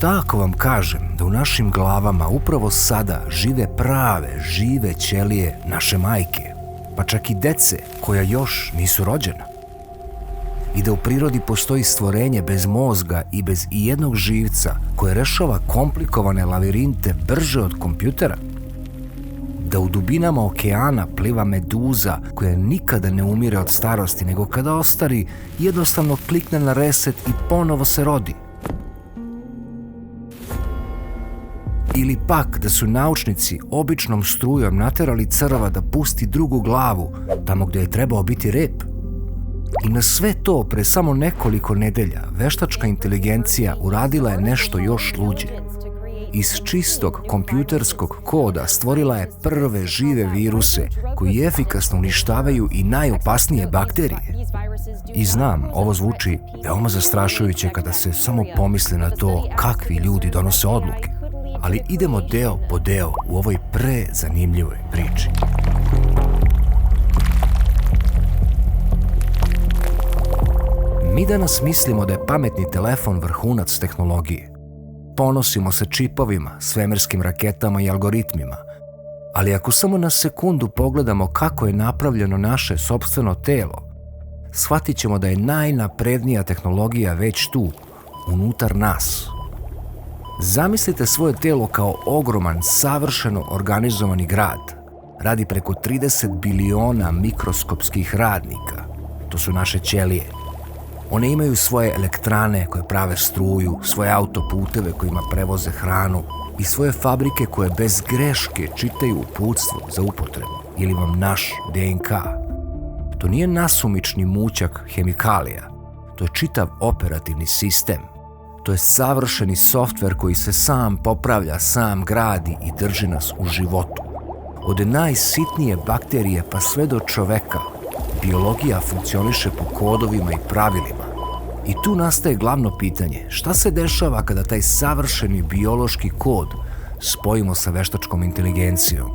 šta ako vam kažem da u našim glavama upravo sada žive prave, žive ćelije naše majke, pa čak i dece koja još nisu rođena? I da u prirodi postoji stvorenje bez mozga i bez ijednog živca koje rešava komplikovane lavirinte brže od kompjutera? Da u dubinama okeana pliva meduza koja nikada ne umire od starosti, nego kada ostari jednostavno klikne na reset i ponovo se rodi? Ili pak da su naučnici običnom strujom naterali crva da pusti drugu glavu tamo gdje je trebao biti rep? I na sve to pre samo nekoliko nedelja veštačka inteligencija uradila je nešto još luđe. Iz čistog kompjuterskog koda stvorila je prve žive viruse koji efikasno uništavaju i najopasnije bakterije. I znam, ovo zvuči veoma zastrašujuće kada se samo pomisli na to kakvi ljudi donose odluke, ali idemo deo po deo u ovoj prezanimljivoj priči. Mi danas mislimo da je pametni telefon vrhunac tehnologije. Ponosimo se čipovima, svemirskim raketama i algoritmima. Ali ako samo na sekundu pogledamo kako je napravljeno naše sopstveno telo, shvatit ćemo da je najnaprednija tehnologija već tu, unutar nas. Zamislite svoje telo kao ogroman, savršeno organizovani grad. Radi preko 30 biliona mikroskopskih radnika. To su naše ćelije. One imaju svoje elektrane koje prave struju, svoje autoputeve kojima prevoze hranu i svoje fabrike koje bez greške čitaju uputstvo za upotrebu ili vam naš DNK. To nije nasumični mućak hemikalija, to je čitav operativni sistem. To je savršeni softver koji se sam popravlja, sam gradi i drži nas u životu. Od najsitnije bakterije pa sve do čoveka, biologija funkcioniše po kodovima i pravilima. I tu nastaje glavno pitanje, šta se dešava kada taj savršeni biološki kod spojimo sa veštačkom inteligencijom?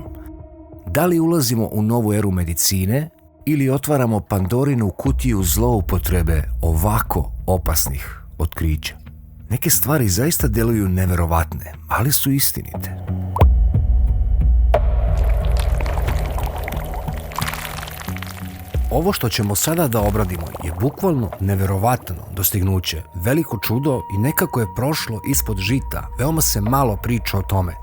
Da li ulazimo u novu eru medicine ili otvaramo Pandorinu kutiju zloupotrebe ovako opasnih otkrića? Neke stvari zaista deluju neverovatne, ali su istinite. Ovo što ćemo sada da obradimo je bukvalno neverovatno dostignuće, veliko čudo i nekako je prošlo ispod žita, veoma se malo priča o tome.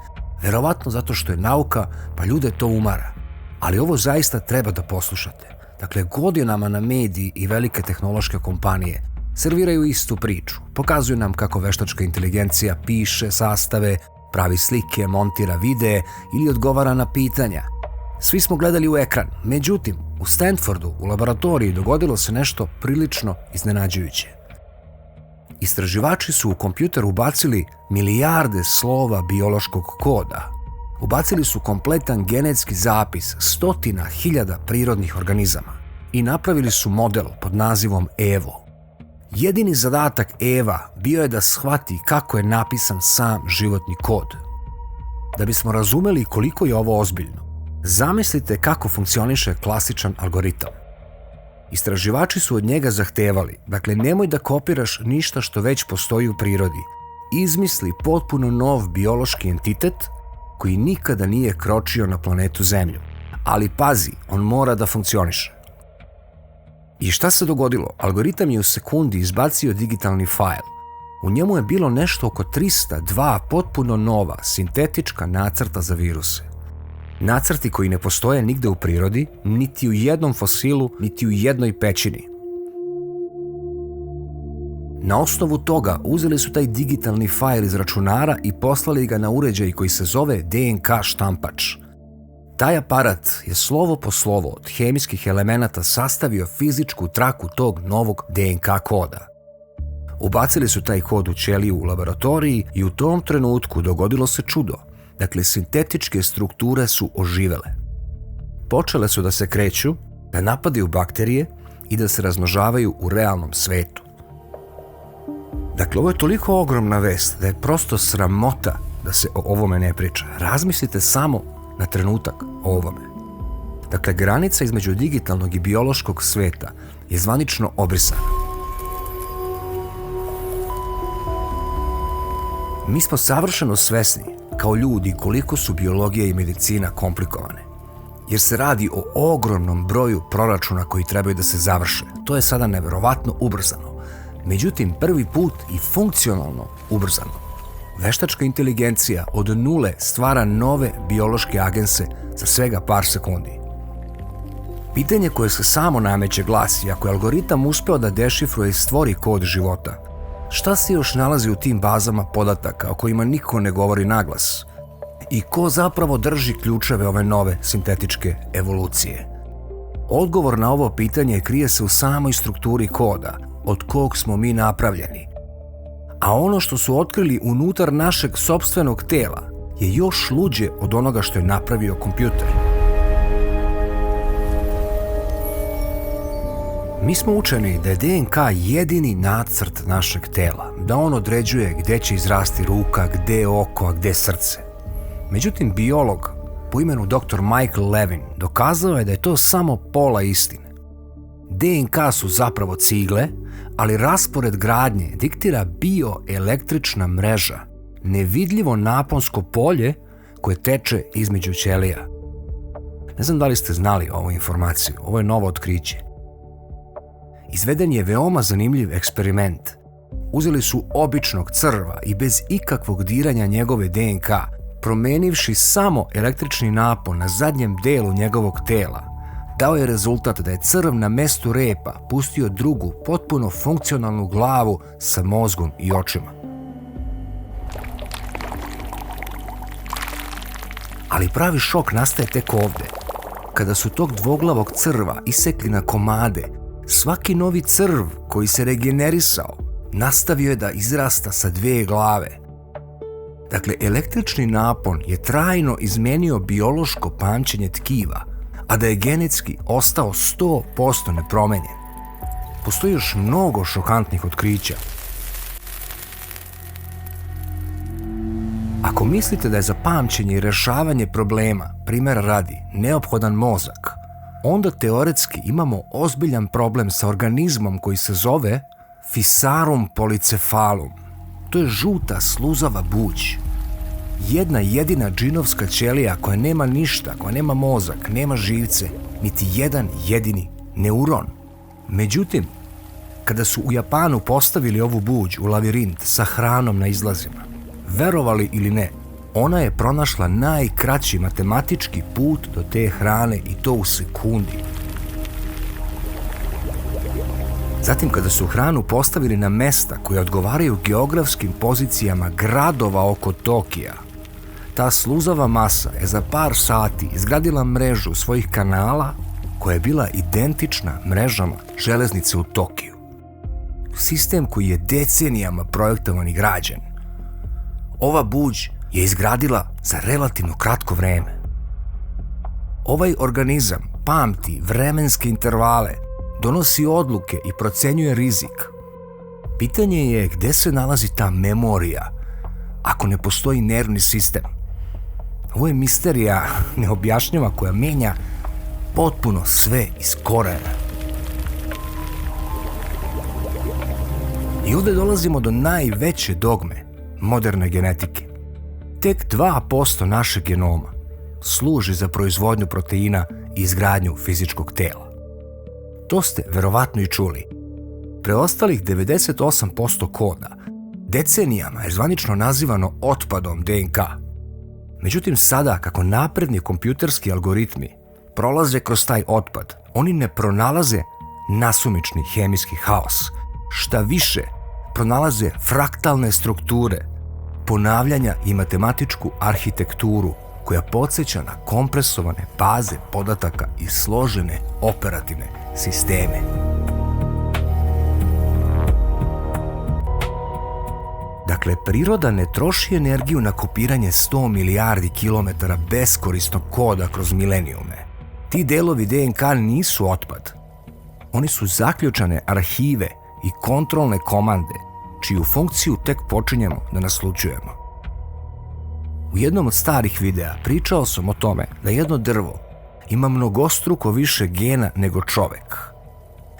Verovatno zato što je nauka, pa ljude to umara. Ali ovo zaista treba da poslušate. Dakle, godinama na mediji i velike tehnološke kompanije serviraju istu priču. Pokazuju nam kako veštačka inteligencija piše sastave, pravi slike, montira videe ili odgovara na pitanja. Svi smo gledali u ekran, međutim, u Stanfordu, u laboratoriji, dogodilo se nešto prilično iznenađujuće. Istraživači su u kompjuter ubacili milijarde slova biološkog koda. Ubacili su kompletan genetski zapis 100.000 prirodnih organizama i napravili su model pod nazivom Evo. Jedini zadatak Eva bio je da shvati kako je napisan sam životni kod. Da bismo razumeli koliko je ovo ozbiljno, zamislite kako funkcioniše klasičan algoritam. Istraživači su od njega zahtevali, dakle nemoj da kopiraš ništa što već postoji u prirodi. Izmisli potpuno nov biološki entitet koji nikada nije kročio na planetu Zemlju. Ali pazi, on mora da funkcioniše. I šta se dogodilo? Algoritam je u sekundi izbacio digitalni fajl. U njemu je bilo nešto oko 302 potpuno nova sintetička nacrta za viruse. Nacrti koji ne postoje nigde u prirodi, niti u jednom fosilu, niti u jednoj pećini. Na osnovu toga uzeli su taj digitalni fajl iz računara i poslali ga na uređaj koji se zove DNK štampač. Taj aparat je slovo po slovo od hemijskih elemenata sastavio fizičku traku tog novog DNK koda. Ubacili su taj kod u ćeliju u laboratoriji i u tom trenutku dogodilo se čudo. Dakle, sintetičke strukture su oživele. Počele su da se kreću, da napadaju bakterije i da se razmnožavaju u realnom svetu. Dakle, ovo je toliko ogromna vest da je prosto sramota da se o ovome ne priča. Razmislite samo na trenutak o ovome. Dakle, granica između digitalnog i biološkog sveta je zvanično obrisana. Mi smo savršeno svesni, kao ljudi, koliko su biologija i medicina komplikovane. Jer se radi o ogromnom broju proračuna koji trebaju da se završe. To je sada neverovatno ubrzano. Međutim, prvi put i funkcionalno ubrzano. Veštačka inteligencija od nule stvara nove biološke agense za svega par sekundi. Pitanje koje se samo nameće glasi, ako je algoritam uspeo da dešifruje i stvori kod života, šta se još nalazi u tim bazama podataka o kojima niko ne govori naglas? I ko zapravo drži ključeve ove nove sintetičke evolucije? Odgovor na ovo pitanje krije se u samoj strukturi koda, od kog smo mi napravljeni. A ono što su otkrili unutar našeg sopstvenog tela je još luđe od onoga što je napravio kompjuter. Mi smo učeni da je DNK jedini nacrt našeg tela, da on određuje gde će izrasti ruka, gde oko, a gde srce. Međutim, biolog po imenu dr. Michael Levin dokazao je da je to samo pola istine. DNK su zapravo cigle, ali raspored gradnje diktira bioelektrična mreža, nevidljivo naponsko polje koje teče između ćelija. Ne znam da li ste znali ovu informaciju, ovo je novo otkriće. Izveden je veoma zanimljiv eksperiment. Uzeli su običnog crva i bez ikakvog diranja njegove DNK, promenivši samo električni napon na zadnjem delu njegovog tela, dao je rezultat da je crv na mestu repa pustio drugu, potpuno funkcionalnu glavu sa mozgom i očima. Ali pravi šok nastaje tek ovde. Kada su tog dvoglavog crva isekli na komade, svaki novi crv koji se regenerisao nastavio je da izrasta sa 2 glave. Dakle, električni napon je trajno izmenio biološko pamćenje tkiva, a da je genetski ostao 100% nepromenjen. Postoji još mnogo šokantnih otkrića. Ako mislite da je za pamćenje i rešavanje problema, primjera radi, neophodan mozak, onda teoretski imamo ozbiljan problem sa organizmom koji se zove Physarum polycephalum. To je žuta sluzava buđ. Jedna jedina džinovska ćelija koja nema ništa, koja nema mozak, nema živce, niti jedan jedini neuron. Međutim, kada su u Japanu postavili ovu buđ u lavirint sa hranom na izlazima, verovali ili ne, ona je pronašla najkraći matematički put do te hrane i to u sekundi. Zatim, kada su hranu postavili na mesta koje odgovaraju geografskim pozicijama gradova oko Tokija, ta sluzava masa je za par sati izgradila mrežu svojih kanala koja je bila identična mrežama železnice u Tokiju. Sistem koji je decenijama projektovan i građen. Ova buđ je izgradila za relativno kratko vreme. Ovaj organizam pamti vremenske intervale, donosi odluke i procenjuje rizik. Pitanje je gde se nalazi ta memorija ako ne postoji nervni sistem. Ovo je misterija neobjašnjiva koja menja potpuno sve iz korena. I ovdje dolazimo do najveće dogme moderne genetike. Tek 2% našeg genoma služi za proizvodnju proteina i izgradnju fizičkog tela. To ste verovatno i čuli. Preostalih 98% koda decenijama je zvanično nazivano otpadom DNK. Međutim, sada, kako napredni kompjuterski algoritmi prolaze kroz taj otpad, oni ne pronalaze nasumični hemijski haos. Šta više, pronalaze fraktalne strukture, ponavljanja i matematičku arhitekturu koja podsjeća na kompresovane baze podataka i složene operativne sisteme. Dakle, priroda ne troši energiju na kopiranje 100 milijardi kilometara beskorisnog koda kroz milenijume. Ti delovi DNK nisu otpad. Oni su zaključane arhive i kontrolne komande, čiju funkciju tek počinjemo da naslućujemo. U jednom od starih videa pričao sam o tome da jedno drvo ima mnogostruko više gena nego čovek.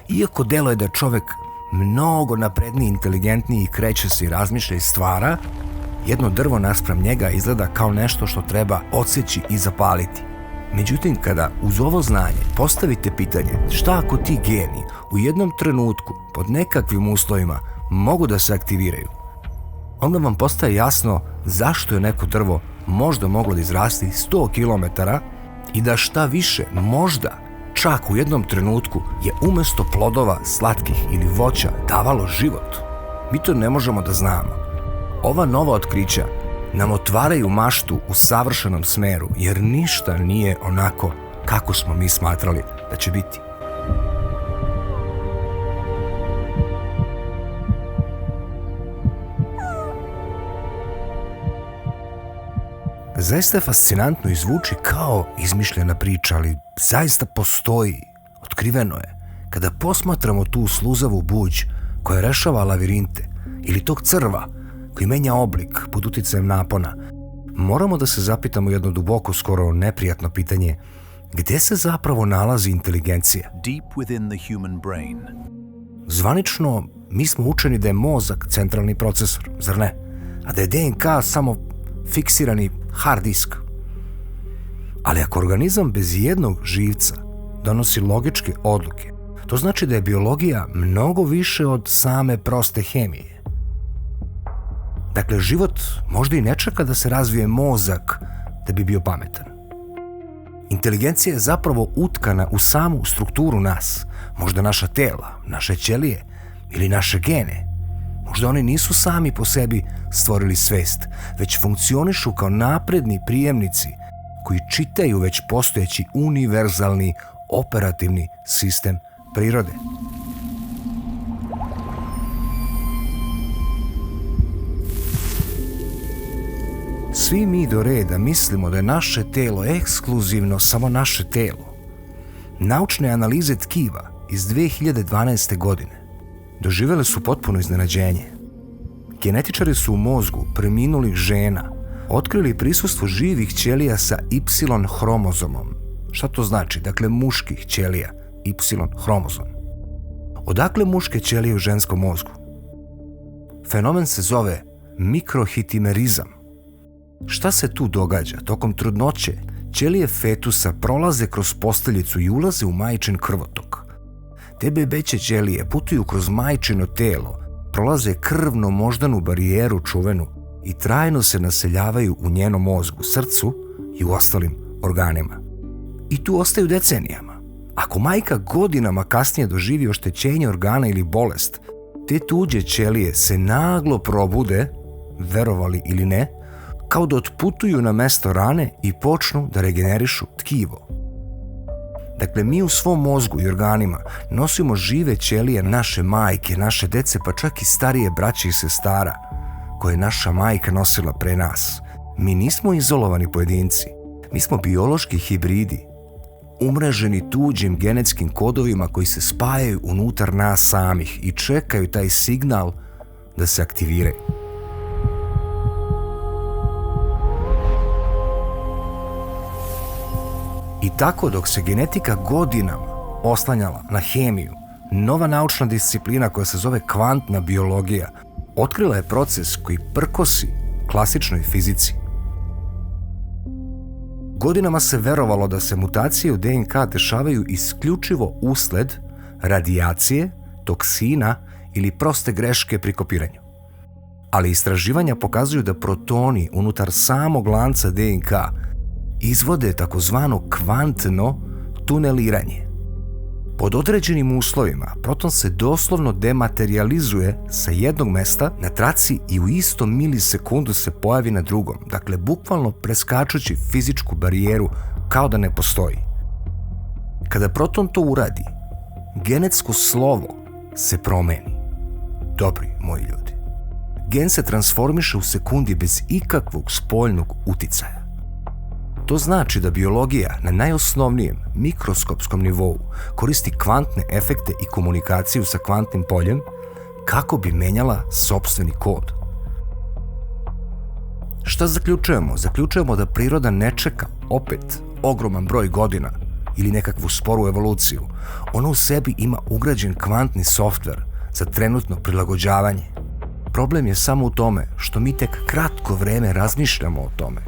Iako deluje da čovek mnogo napredniji, inteligentniji, kreće se i razmišlja i stvara, Jedno drvo naspram njega izgleda kao nešto što treba odseći i zapaliti. Međutim, kada uz ovo znanje postavite pitanje šta ako ti geni u jednom trenutku pod nekakvim uslovima mogu da se aktiviraju, onda vam postaje jasno zašto je neko drvo možda moglo da izrasti 100 km i da šta više, možda čak u jednom trenutku je umesto plodova slatkih ili voća davalo život. Mi to ne možemo da znamo. Ova nova otkrića nam otvaraju maštu u savršenom smeru, jer ništa nije onako kako smo mi smatrali da će biti. Zaista je fascinantno i zvuči kao izmišljena priča, ali zaista postoji, otkriveno je. Kada posmatramo tu sluzavu buđ koja rešava lavirinte ili tog crva koji menja oblik pod uticajem napona, moramo da se zapitamo jedno duboko, skoro neprijatno pitanje: gde se zapravo nalazi inteligencija? Deep within the human brain. Zvanično, mi smo učeni da je mozak centralni procesor, zar ne? A da je DNK samo fiksirani hard disk. Ali ako organizam bez jednog živca donosi logičke odluke, to znači da je biologija mnogo više od same proste hemije. Dakle, život možda i ne čeka da se razvije mozak da bi bio pametan. Inteligencija je zapravo utkana u samu strukturu nas, možda naša tela, naše ćelije ili naše gene. Možda oni nisu sami po sebi stvorili svest, već funkcionišu kao napredni prijemnici koji čitaju već postojeći univerzalni operativni sistem prirode. Svi mi do reda mislimo da je naše telo ekskluzivno samo naše telo. Naučne analize tkiva iz 2012. godine doživjele su potpuno iznenađenje. Genetičari su u mozgu preminulih žena otkrili prisustvo živih ćelija sa Y hromozomom. Šta to znači? Dakle, muških ćelija, Y hromozom. Odakle muške ćelije u ženskom mozgu? Fenomen se zove mikrohitimerizam. Šta se tu događa? Tokom trudnoće ćelije fetusa prolaze kroz posteljicu i ulaze u majčin krvotok. Te bebeće ćelije putuju kroz majčino telo, prolaze krvno-moždanu barijeru čuvenu i trajno se naseljavaju u njenom mozgu, srcu i u ostalim organima. I tu ostaju decenijama. Ako majka godinama kasnije doživi oštećenje organa ili bolest, te tuđe ćelije se naglo probude, verovali ili ne, kao da otputuju na mesto rane i počnu da regenerišu tkivo. Dakle, mi u svom mozgu i organima nosimo žive ćelije naše majke, naše dece, pa čak i starije braće i sestara, koje je naša majka nosila pre nas. Mi nismo izolovani pojedinci, mi smo biološki hibridi, umreženi tuđim genetskim kodovima koji se spajaju unutar nas samih i čekaju taj signal da se aktiviraju. I tako, dok se genetika godinama oslanjala na hemiju, nova naučna disciplina koja se zove kvantna biologija otkrila je proces koji prkosi klasičnoj fizici. Godinama se verovalo da se mutacije u DNK dešavaju isključivo usled radijacije, toksina ili proste greške pri kopiranju. Ali istraživanja pokazuju da protoni unutar samog lanca DNK izvode takozvano kvantno tuneliranje. Pod određenim uslovima proton se doslovno dematerializuje sa jednog mesta na traci i u istom milisekundu se pojavi na drugom, dakle bukvalno preskačući fizičku barijeru kao da ne postoji. Kada proton to uradi, genetsko slovo se promeni. Dobri moji ljudi, gen se transformiše u sekundi bez ikakvog spoljnog uticaja. To znači da biologija na najosnovnijem mikroskopskom nivou koristi kvantne efekte i komunikaciju sa kvantnim poljem kako bi menjala sopstveni kod. Šta zaključujemo? Zaključujemo da priroda ne čeka opet ogroman broj godina ili nekakvu sporu evoluciju. Ona u sebi ima ugrađen kvantni softver za trenutno prilagođavanje. Problem je samo u tome što mi tek kratko vreme razmišljamo o tome,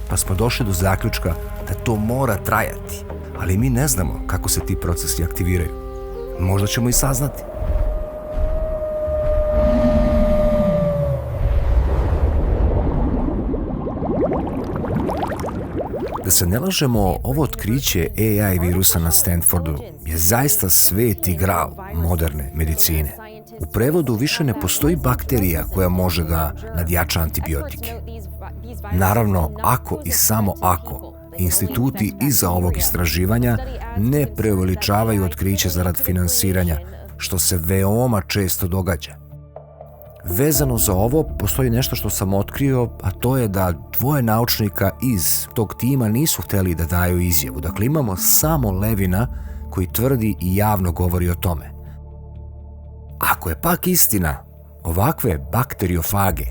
pa smo došli do zaključka da to mora trajati, ali mi ne znamo kako se ti procesi aktiviraju. Možda ćemo i saznati. Da se ne lažemo, ovo otkriće AI virusa na Stanfordu je zaista sveti gral moderne medicine. U prevodu više ne postoji bakterija koja može da nadjača antibiotike. Naravno, ako i samo ako instituti iza ovog istraživanja ne preuveličavaju otkriće zarad finansiranja, što se veoma često događa. Vezano za ovo, postoji nešto što sam otkrio, a to je da dvoje naučnika iz tog tima nisu hteli da daju izjavu. Dakle, imamo samo Levina koji tvrdi i javno govori o tome. Ako je pak istina, ovakve bakteriofage,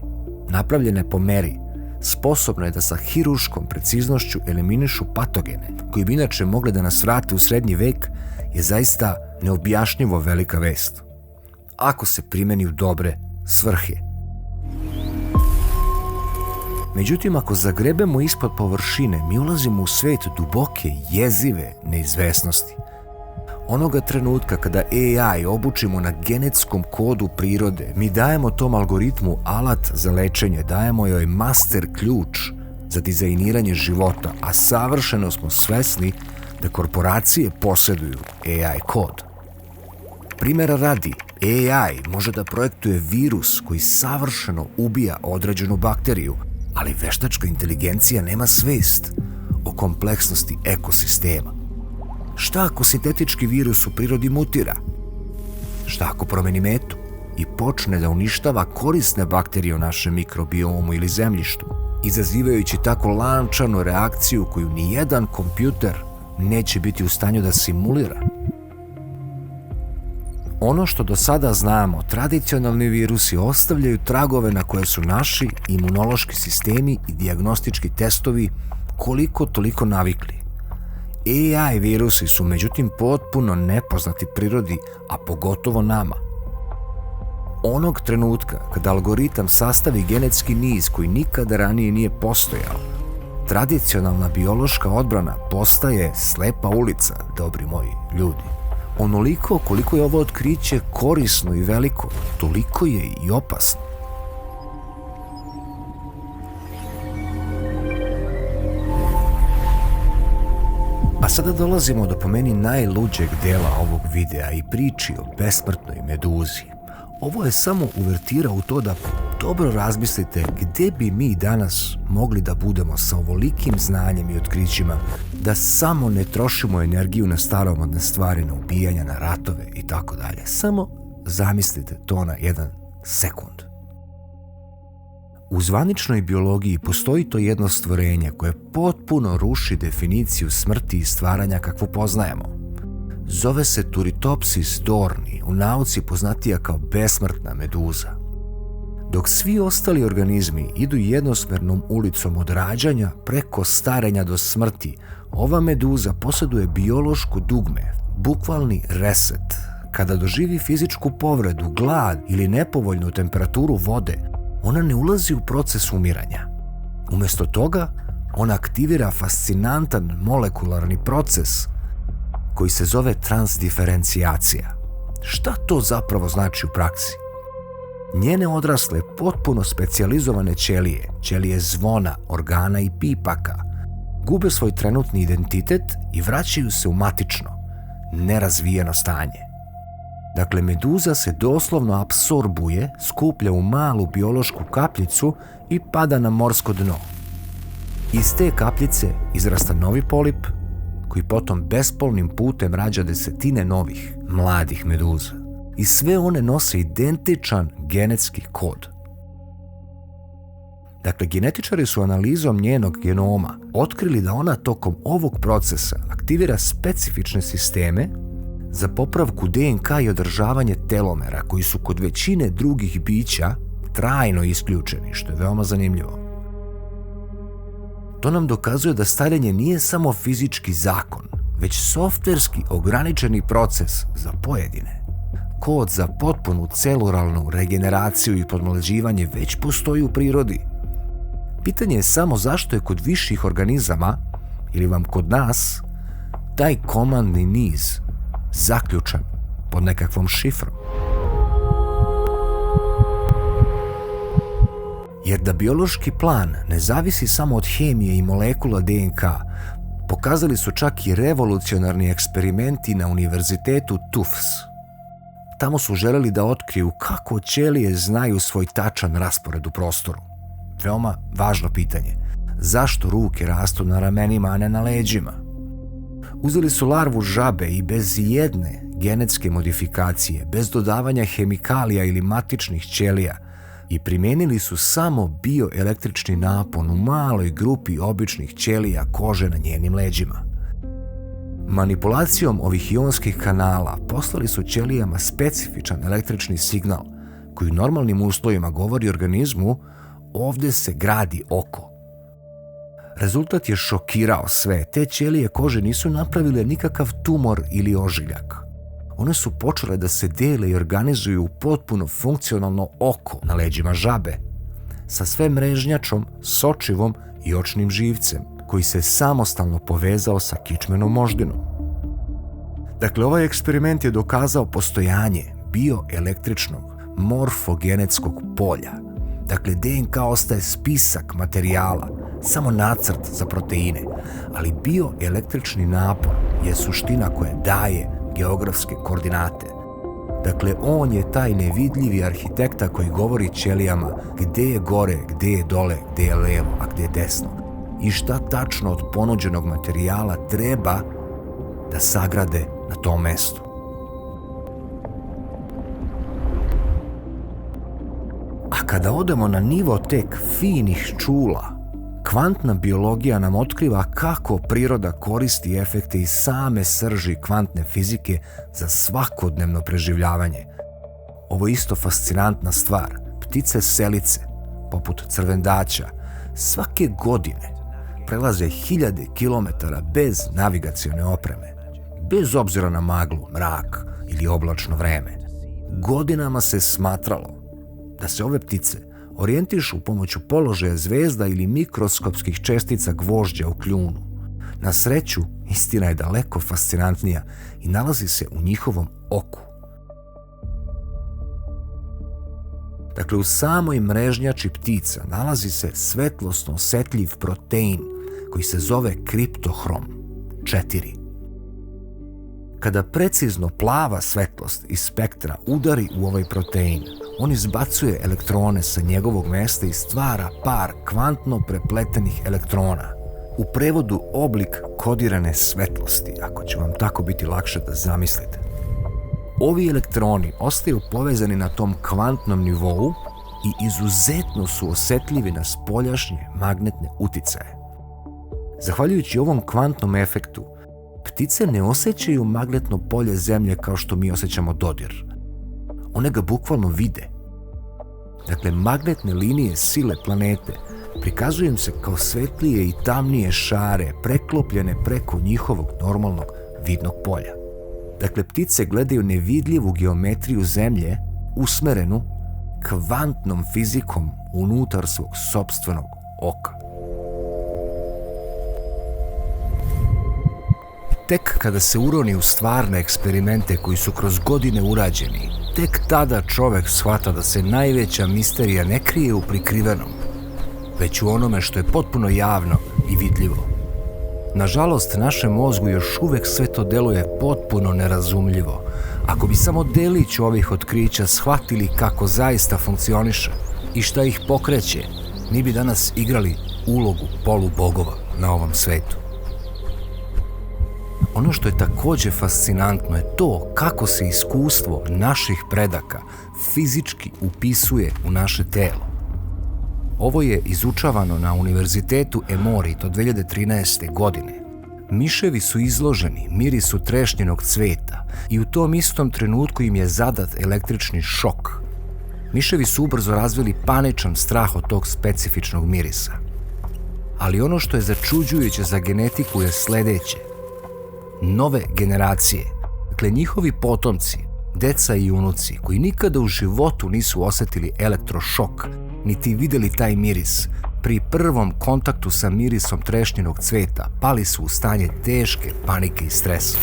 napravljene po meri, sposobno je da sa hirurškom preciznošću eliminišu patogene, koji bi inače mogli da nas vrate u srednji vek, je zaista neobjašnjivo velika vest. Ako se primeni u dobre svrhe. Međutim, ako zagrebemo ispod površine, mi ulazimo u svet duboke, jezive neizvesnosti. Onoga trenutka kada AI obučimo na genetskom kodu prirode, mi dajemo tom algoritmu alat za lečenje, dajemo joj master ključ za dizajniranje života, a savršeno smo svesni da korporacije posjeduju AI kod. Primjera radi, AI može da projektuje virus koji savršeno ubija određenu bakteriju, ali veštačka inteligencija nema svest o kompleksnosti ekosistema. Šta ako sintetički virus u prirodi mutira? Šta ako promeni metu i počne da uništava korisne bakterije u našem mikrobiomu ili zemljištu, izazivajući tako lančanu reakciju koju nijedan kompjuter neće biti u stanju da simulira? Ono što do sada znamo, tradicionalni virusi ostavljaju tragove na koje su naši imunološki sistemi i dijagnostički testovi koliko toliko navikli. AI virusi su međutim potpuno nepoznati prirodi, a pogotovo nama. Onog trenutka kada algoritam sastavi genetski niz koji nikada ranije nije postojao, tradicionalna biološka odbrana postaje slepa ulica, dobri moji ljudi. Onoliko koliko je ovo otkriće korisno i veliko, toliko je i opasno. A sada dolazimo do po meni najluđeg dela ovog videa i priči o besmrtnoj meduzi. Ovo je samo uvertira u to da dobro razmislite gdje bi mi danas mogli da budemo sa ovolikim znanjem i otkrićima, da samo ne trošimo energiju na staromodne stvari, na ubijanja, na ratove i tako dalje. Samo zamislite to na jedan sekund. U zvaničnoj biologiji postoji to jedno stvorenje koje potpuno ruši definiciju smrti i stvaranja kakvu poznajemo. Zove se Turritopsis dohrni, u nauci poznatija kao besmrtna meduza. Dok svi ostali organizmi idu jednosmernom ulicom od rađanja preko starenja do smrti, ova meduza posjeduje biološko dugme, bukvalni reset. Kada doživi fizičku povredu, glad ili nepovoljnu temperaturu vode, ona ne ulazi u proces umiranja. Umjesto toga, ona aktivira fascinantan molekularni proces koji se zove transdiferencijacija. Šta to zapravo znači u praksi? Njene odrasle, potpuno specijalizovane ćelije, ćelije zvona, organa i pipaka, gube svoj trenutni identitet i vraćaju se u matično, nerazvijeno stanje. Dakle, meduza se doslovno apsorbuje, skuplja u malu biološku kapljicu i pada na morsko dno. Iz te kapljice izrasta novi polip, koji potom bespolnim putem rađa desetine novih, mladih meduza. I sve one nose identičan genetski kod. Dakle, genetičari su analizom njenog genoma otkrili da ona tokom ovog procesa aktivira specifične sisteme za popravku DNK i održavanje telomera, koji su kod većine drugih bića trajno isključeni, što je veoma zanimljivo. To nam dokazuje da starenje nije samo fizički zakon, već softverski ograničeni proces za pojedine. kod za potpunu celuralnu regeneraciju i podmlađivanje već postoji u prirodi. Pitanje je samo zašto je kod viših organizama, ili vam kod nas, taj komandni niz zaključan pod nekakvom šifrom. Jer da biološki plan ne zavisi samo od hemije i molekula DNK, pokazali su čak i revolucionarni eksperimenti na univerzitetu Tufts. Tamo su želeli da otkriju kako ćelije znaju svoj tačan raspored u prostoru. Veoma važno pitanje. Zašto ruke rastu na ramenima, a ne na leđima? Uzeli su larvu žabe i bez jedne genetske modifikacije, bez dodavanja hemikalija ili matičnih ćelija, i primenili su samo bioelektrični napon u maloj grupi običnih ćelija kože na njenim leđima. Manipulacijom ovih ionskih kanala poslali su ćelijama specifičan električni signal koji u normalnim uslovima govori organizmu: ovde se gradi oko. Rezultat je šokirao sve. Te ćelije kože nisu napravile nikakav tumor ili ožiljak. One su počele da se dele i organizuju u potpuno funkcionalno oko na leđima žabe, sa sve mrežnjačom, sočivom i očnim živcem, koji se samostalno povezao sa kičmenom moždinom. Dakle, ovaj eksperiment je dokazao postojanje bioelektričnog morfogenetskog polja. Dakle, DNK ostaje spisak materijala, samo nacrt za proteine, ali bioelektrični napon je suština koja daje geografske koordinate. Dakle, on je taj nevidljivi arhitekta koji govori ćelijama gde je gore, gde je dole, gde je levo, a gde je desno. I šta tačno od ponuđenog materijala treba da sagrade na tom mestu. A kada odemo na nivo tek finih čula, kvantna biologija nam otkriva kako priroda koristi efekte iz same srži kvantne fizike za svakodnevno preživljavanje. Ovo je isto fascinantna stvar. Ptice selice, poput crvendaća, svake godine prelaze 1000 kilometara bez navigacione opreme, bez obzira na maglu, mrak ili oblačno vreme. Godinama se smatralo da se ove ptice orijentišu pomoću položaja zvezda ili mikroskopskih čestica gvožđa u kljunu. Na sreću, istina je daleko fascinantnija i nalazi se u njihovom oku. Dakle, u samoj mrežnjači ptica nalazi se svetlosno osetljiv protein koji se zove kriptohrom 4. Kada precizno plava svetlost iz spektra udari u ovaj protein, on izbacuje elektrone sa njegovog mesta i stvara par kvantno prepletenih elektrona. U prevodu oblik kodirane svetlosti, ako će vam tako biti lakše da zamislite. Ovi elektroni ostaju povezani na tom kvantnom nivou i izuzetno su osetljivi na spoljašnje magnetne uticaje. Zahvaljujući ovom kvantnom efektu, ptice ne osjećaju magnetno polje Zemlje kao što mi osjećamo dodir. One ga bukvalno vide. Dakle, magnetne linije sile planete prikazuju im se kao svetlije i tamnije šare preklopljene preko njihovog normalnog vidnog polja. Dakle, ptice gledaju nevidljivu geometriju Zemlje usmerenu kvantnom fizikom unutar svog sopstvenog oka. Tek kada se uroni u stvarne eksperimente koji su kroz godine urađeni, tek tada čovek shvata da se najveća misterija ne krije u prikrivenom, već u onome što je potpuno javno i vidljivo. Nažalost, našem mozgu još uvek sve to deluje potpuno nerazumljivo. Ako bi samo delić ovih otkrića shvatili kako zaista funkcioniše i šta ih pokreće, mi bi danas igrali ulogu polubogova na ovom svetu. Ono što je takođe fascinantno je to kako se iskustvo naših predaka fizički upisuje u naše telo. Ovo je izučavano na Univerzitetu Emory do 2013. godine. Miševi su izloženi mirisu trešnjenog cveta i u tom istom trenutku im je zadat električni šok. Miševi su ubrzo razvili paničan strah od tog specifičnog mirisa. Ali ono što je začuđujuće za genetiku je sledeće. Nove generacije, dakle njihovi potomci, Deca i unuci koji nikada u životu nisu osjetili elektrošok, niti vidjeli taj miris, pri prvom kontaktu sa mirisom trešnjenog cveta pali su u stanje teške panike i stresa.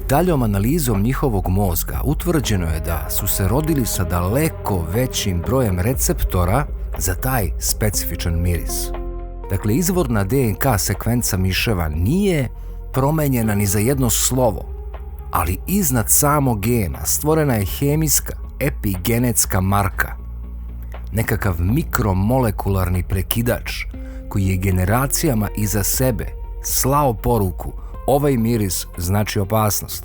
Daljom analizom njihovog mozga utvrđeno je da su se rodili sa daleko većim brojem receptora za taj specifičan miris. Dakle, izvorna DNK sekvenca miševa nije promenjena ni za jedno slovo, ali iznad samog gena stvorena je hemijska epigenetska marka, nekakav mikromolekularni prekidač koji je generacijama iza sebe slao poruku: ovaj miris znači opasnost.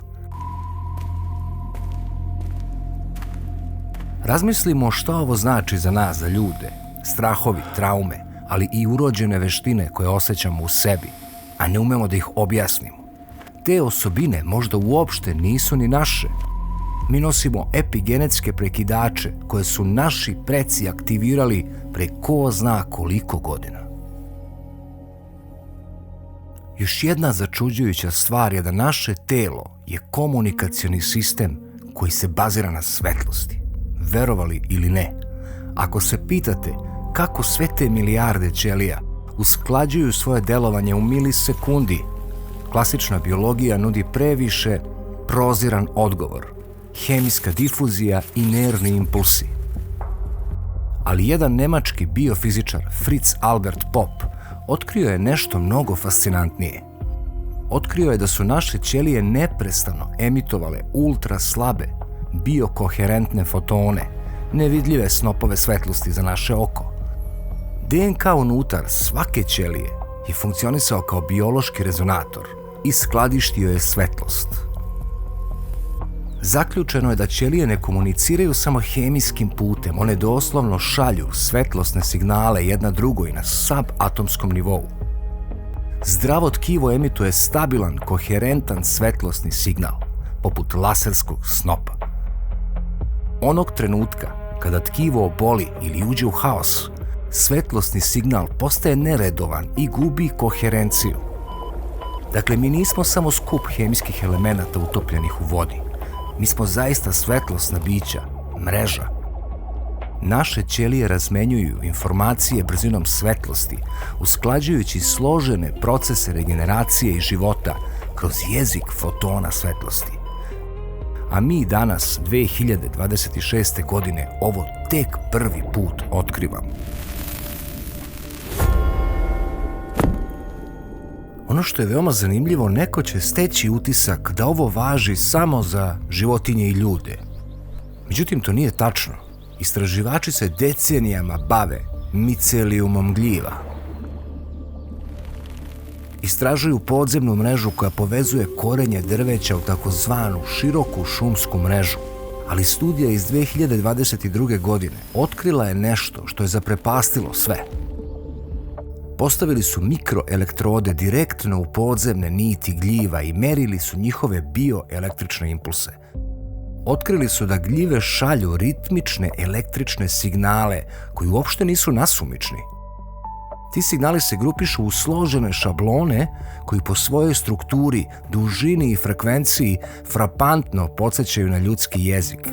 Razmislimo šta ovo znači za nas, za ljude, strahovi, traume, ali i urođene veštine koje osjećamo u sebi, a ne umemo da ih objasnimo. Te osobine možda uopšte nisu ni naše. Mi nosimo epigenetske prekidače koje su naši preci aktivirali pre ko zna koliko godina. Još jedna začuđujuća stvar je da naše telo je komunikacioni sistem koji se bazira na svetlosti. Verovali ili ne, ako se pitate kako sve te milijarde ćelija usklađuju svoje delovanje u milisekundi, klasična biologija nudi previše proziran odgovor: hemijska difuzija i nervni impulsi. Ali jedan nemački biofizičar, Fritz Albert Popp, otkrio je nešto mnogo fascinantnije. Otkrio je da su naše ćelije neprestano emitovale ultra slabe, biokoherentne fotone, nevidljive snopove svetlosti za naše oko. DNK unutar svake ćelije je funkcionisao kao biološki rezonator i skladištio je svetlost. Zaključeno je da ćelije ne komuniciraju samo hemijskim putem, one doslovno šalju svetlosne signale jedna drugoj na subatomskom nivou. Zdravo tkivo emituje stabilan, koherentan svetlosni signal, poput laserskog snopa. Onog trenutka kada tkivo oboli ili uđe u haos, svetlosni signal postaje neredovan i gubi koherenciju. Dakle, mi nismo samo skup hemijskih elemenata utopljenih u vodi. Mi smo zaista svetlosna bića, mreža. Naše ćelije razmenjuju informacije brzinom svetlosti, usklađujući složene procese regeneracije i života kroz jezik fotona svetlosti. A mi danas, 2026. godine, ovo tek prvi put otkrivamo. Ono što je veoma zanimljivo, neko će steći utisak da ovo važi samo za životinje i ljude. Međutim, to nije tačno. Istraživači se decenijama bave micelijumom gljiva. Istražuju podzemnu mrežu koja povezuje korenje drveća u takozvanu široku šumsku mrežu. Ali studija iz 2022. godine otkrila je nešto što je zaprepastilo sve. Postavili su mikroelektrode direktno u podzemne niti gljiva i merili su njihove bioelektrične impulse. Otkrili su da gljive šalju ritmične električne signale koji uopšte nisu nasumični. Ti signali se grupišu u složene šablone koji po svojoj strukturi, dužini i frekvenciji frapantno podsjećaju na ljudski jezik.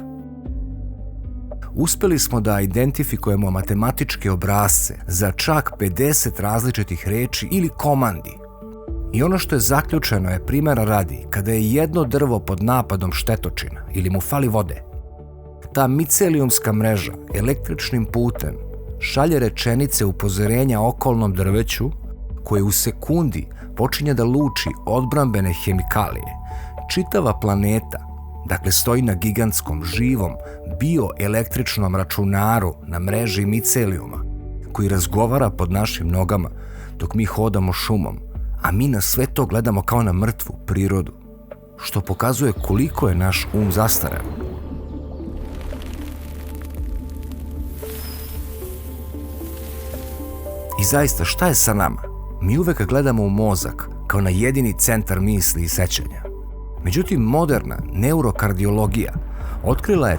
Uspeli smo da identifikujemo matematičke obrasce za čak 50 različitih reči ili komandi. I ono što je zaključeno je, primjera radi, kada je jedno drvo pod napadom štetočina ili mu fali vode, ta micelijumska mreža električnim putem šalje rečenice upozorenja okolnom drveću koje u sekundi počinje da luči odbrambene hemikalije. Čitava planeta, dakle, stoji na gigantskom, živom, bioelektričnom računaru na mreži micelijuma, koji razgovara pod našim nogama dok mi hodamo šumom, a mi na sve to gledamo kao na mrtvu prirodu, što pokazuje koliko je naš um zastareo. I zaista, šta je sa nama? Mi uvek gledamo u mozak kao na jedini centar misli i sećanja. Međutim, moderna neurokardiologija otkrila je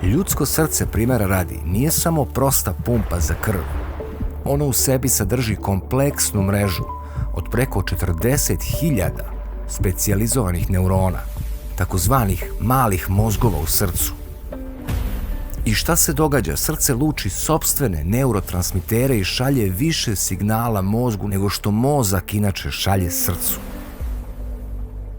ljudsko srce, primjera radi, nije samo prosta pumpa za krv. Ono u sebi sadrži kompleksnu mrežu od preko 40.000 specijalizovanih neurona. takozvanih malih mozgova u srcu. I šta se događa? Srce luči sopstvene neurotransmitere i šalje više signala mozgu nego što mozak inače šalje srcu.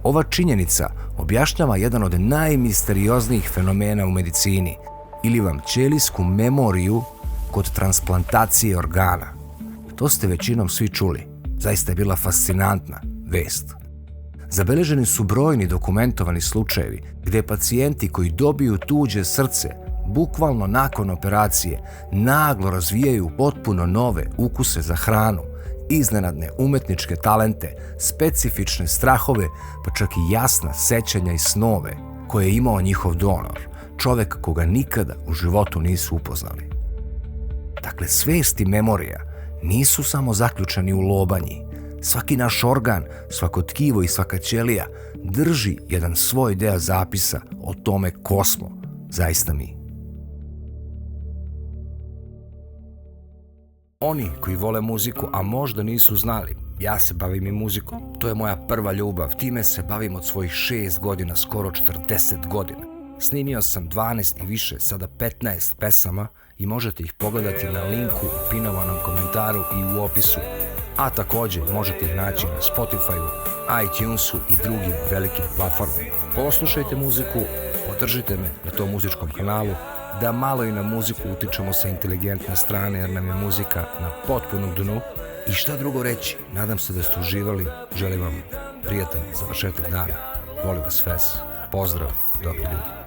Ova činjenica objašnjava jedan od najmisterioznijih fenomena u medicini ili vam ćelijsku memoriju kod transplantacije organa. To ste većinom svi čuli. Zaista je bila fascinantna vest. Zabeleženi su brojni dokumentovani slučajevi gdje pacijenti koji dobiju tuđe srce bukvalno nakon operacije naglo razvijaju potpuno nove ukuse za hranu, iznenadne umetničke talente, specifične strahove, pa čak i jasna sećanja i snove koje je imao njihov donor, čovek koga nikada u životu nisu upoznali. Dakle, svest i memorija nisu samo zaključani u lobanji. Svaki naš organ, svako tkivo i svaka ćelija drži jedan svoj deo zapisa o tome ko smo, zaista mi. Oni koji vole muziku, a možda nisu znali, ja se bavim i muzikom. To je moja prva ljubav. Time se bavim od svojih 6 godina, skoro 40 godina. Snimio sam 12 i više, sada 15 pesama i možete ih pogledati na linku u pinovanom komentaru i u opisu. A također možete ih naći na Spotify-u, iTunesu i drugim velikim platformama. Poslušajte muziku, podržite me na tom muzičkom kanalu, da malo i na muziku utičemo sa inteligentne strane, jer nam je muzika na potpunom dnu. I šta drugo reći, nadam se da ste uživali, želim vam prijatan završetak dana. Volim vas fes, pozdrav, dobri ljudi.